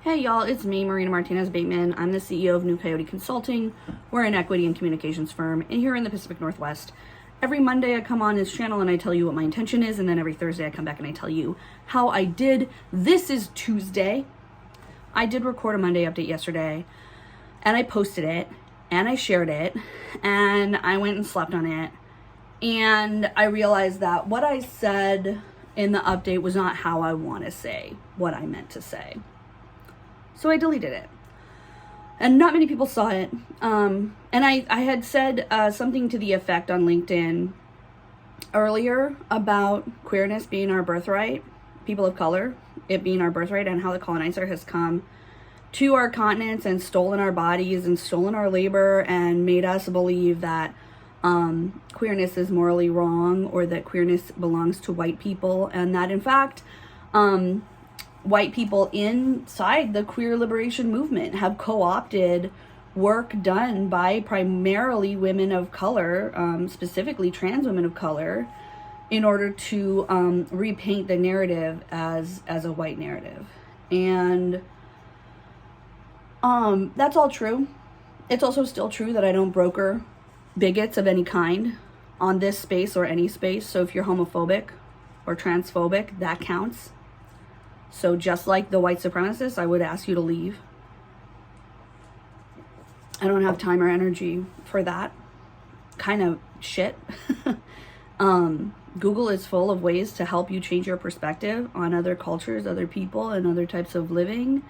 Hey y'all, it's me, Martinez-Bateman. I'm the CEO of New Coyote Consulting. We're an equity and communications firm here in the Pacific Northwest. Every Monday I come on this channel and I tell you what my intention is, and then every Thursday I come back and I tell you how I did. This is Tuesday. I did record a Monday update yesterday, and I posted it, and I shared it, and I went and slept on it, and I realized that what I said in the update was not how I want to say what I meant to say. So I deleted it. And not many people saw it. And I had said something to the effect on LinkedIn earlier about queerness being our birthright, people of color, it being our birthright, and how the colonizer has come to our continents and stolen our bodies and stolen our labor and made us believe that queerness is morally wrong, or that queerness belongs to white people, and that in fact, white people inside the queer liberation movement have co-opted work done by primarily women of color, specifically trans women of color, in order to repaint the narrative as a white narrative. And that's all true. It's also still true that I don't broker bigots of any kind on this space or any space. So if you're homophobic or transphobic, that counts. So just like the white supremacists, I would ask you to leave. I don't have time or energy for that kind of shit. Google is full of ways to help you change your perspective on other cultures, other people, and other types of living.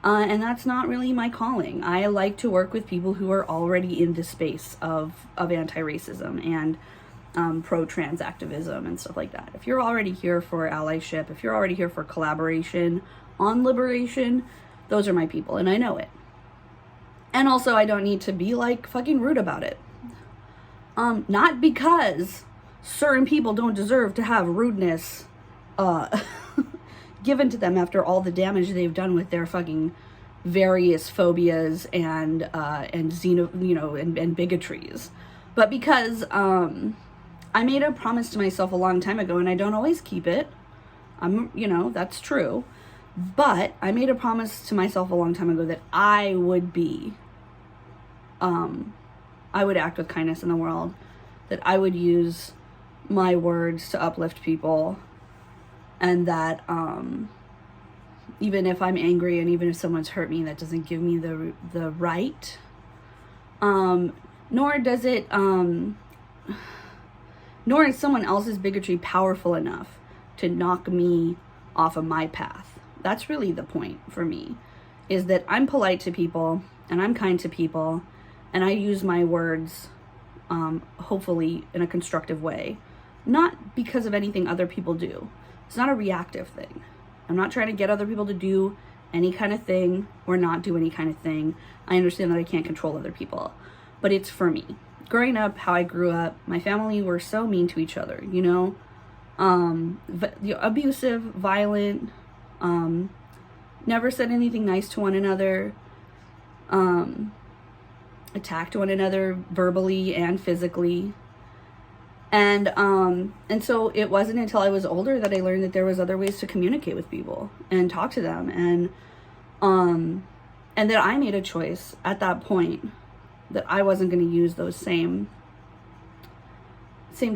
And that's not really my calling. I like to work with people who are already in the space of anti-racism and pro-trans activism and stuff like that. If you're already here for allyship, if you're already here for collaboration on liberation, those are my people, and I know it. And also, I don't need to be like fucking rude about it. Not because certain people don't deserve to have rudeness given to them after all the damage they've done with their fucking various phobias and and bigotries, but because I made a promise to myself a long time ago, and I don't always keep it. That's true. But I made a promise to myself a long time ago that I would act with kindness in the world, that I would use my words to uplift people, and that even if I'm angry and even if someone's hurt me, that doesn't give me the right, nor is someone else's bigotry powerful enough to knock me off of my path. That's really the point for me, is that I'm polite to people and I'm kind to people, and I use my words hopefully in a constructive way, not because of anything other people do. It's not a reactive thing. I'm not trying to get other people to do any kind of thing or not do any kind of thing. I understand that I can't control other people, but it's for me. Growing up, how I grew up, my family were so mean to each other, abusive, violent, never said anything nice to one another, attacked one another verbally and physically. And so it wasn't until I was older that I learned that there was other ways to communicate with people and talk to them. And that I made a choice at that point that I wasn't going to use those same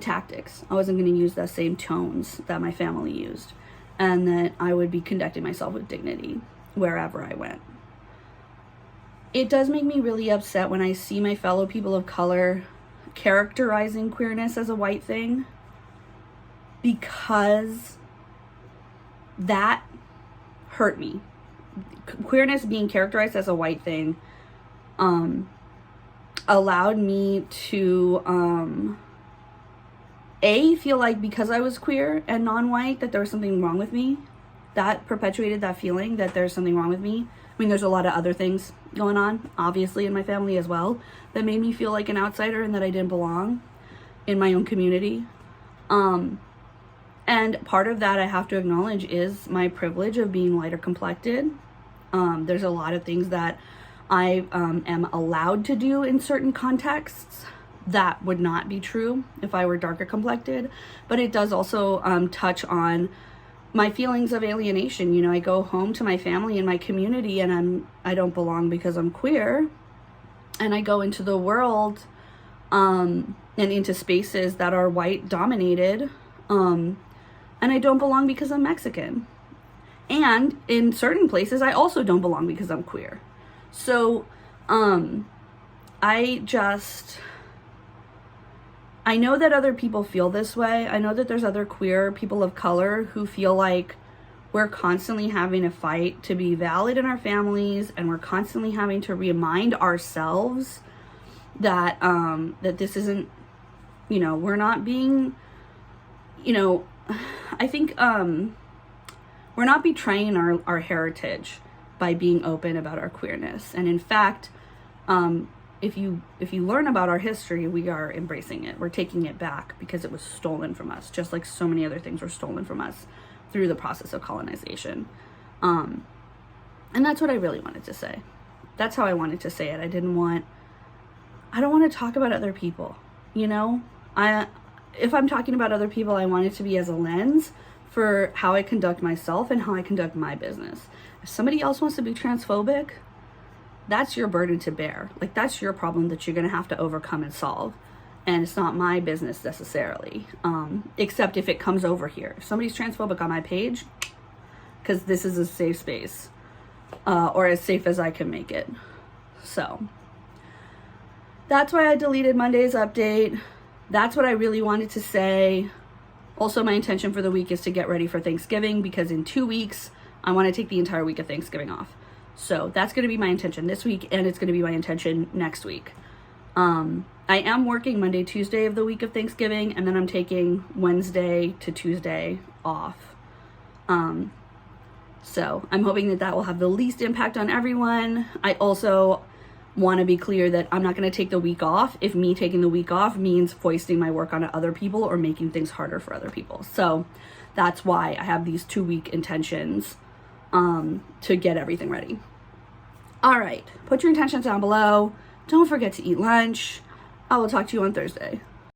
tactics. I wasn't going to use the same tones that my family used, and that I would be conducting myself with dignity wherever I went. It does make me really upset when I see my fellow people of color characterizing queerness as a white thing, because that hurt me. Queerness being characterized as a white thing allowed me to feel like because I was queer and non-white that there was something wrong with me. That perpetuated that feeling that there's something wrong with me. I mean, there's a lot of other things going on, obviously, in my family as well, that made me feel like an outsider and that I didn't belong in my own community. And part of that, I have to acknowledge, is my privilege of being lighter complected. There's a lot of things that I am allowed to do in certain contexts that would not be true if I were darker complected. But it does also touch on my feelings of alienation. You know, I go home to my family and my community and I don't belong because I'm queer. And I go into the world and into spaces that are white dominated. And I don't belong because I'm Mexican. And in certain places, I also don't belong because I'm queer. So I know that other people feel this way. I know that there's other queer people of color who feel like we're constantly having to fight to be valid in our families, and we're constantly having to remind ourselves that that this isn't, you know, we're not being, you know, I think we're not betraying our heritage by being open about our queerness. And in fact, if you learn about our history, we are embracing it. We're taking it back because it was stolen from us, just like so many other things were stolen from us through the process of colonization. And that's what I really wanted to say. That's how I wanted to say it. I don't want to talk about other people, you know? If I'm talking about other people, I want it to be as a lens for how I conduct myself and how I conduct my business. If somebody else wants to be transphobic, that's your burden to bear. Like, that's your problem that you're going to have to overcome and solve. And it's not my business necessarily, except if it comes over here. If somebody's transphobic on my page, because this is a safe space, or as safe as I can make it. So that's why I deleted Monday's update. That's what I really wanted to say. Also, my intention for the week is to get ready for Thanksgiving, because in 2 weeks, I want to take the entire week of Thanksgiving off. So that's going to be my intention this week, and it's going to be my intention next week. I am working Monday, Tuesday of the week of Thanksgiving, and then I'm taking Wednesday to Tuesday off. So I'm hoping that will have the least impact on everyone. I also want to be clear that I'm not going to take the week off if me taking the week off means foisting my work onto other people or making things harder for other people. So that's why I have these 2-week intentions to get everything ready. All right, put your intentions down below. Don't forget to eat lunch. I will talk to you on Thursday.